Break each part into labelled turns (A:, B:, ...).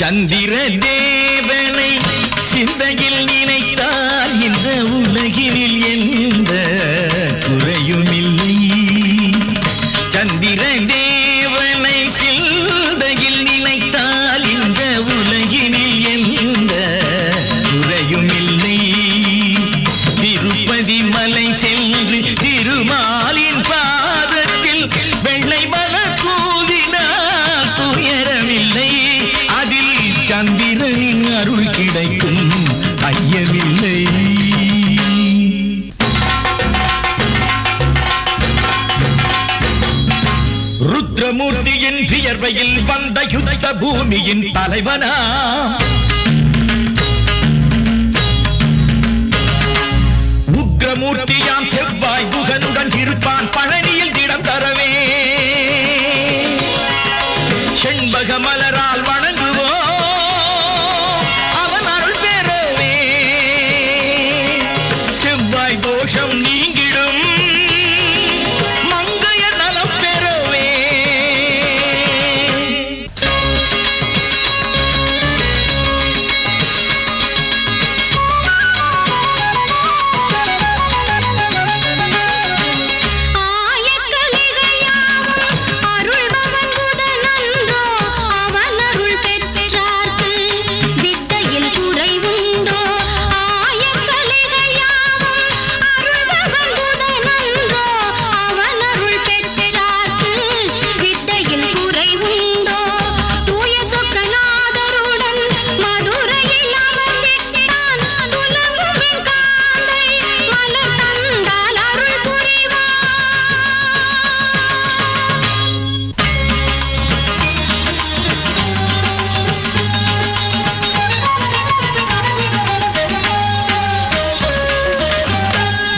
A: சந்திர தேவனை சிந்தையில் நினைத்தால் இந்த உலகினில் எந்த குறையும் இல்லை. சந்திர தேவனை சிந்தையில் நினைத்தால் இந்த உலகினில் எந்த குறையும் இல்லை. திருப்பதி மலை சென்று திருமாலின் பாதத்தில் வெள்ளை மலர் தூவினால் துயரமில்லை. அதில் சந்திரனின் அருள் கிடைக்கும் ஐயமில்லை. ருத்ரமூர்த்தியின் வியர்வையில் வந்த யுத்த பூமியின் தலைவனா உக்ரமூர்த்தியாம் செவ்வாய் குகனுடன் இருப்பான் பழனியில் திடம் தரவே. செண்பக மலரால் வணங்குவோம் அவன் அருள் பெறவே. செவ்வாய் தோஷம் நீங்கிடும் மங்கைய நலம் பெறவே.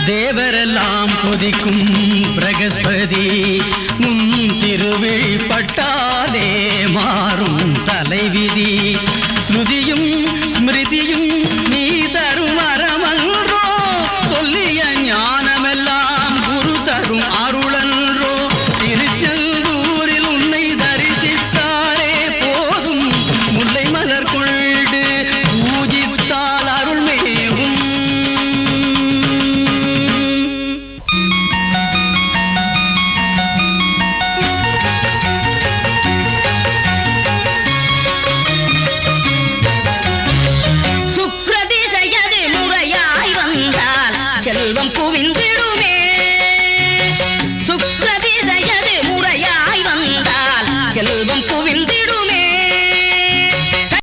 A: தேவரெல்லாம் கொதிக்கும் பிரகஸ்பதி முன் திருவிழ் பட்டாலே மாறும் தலைவிதி.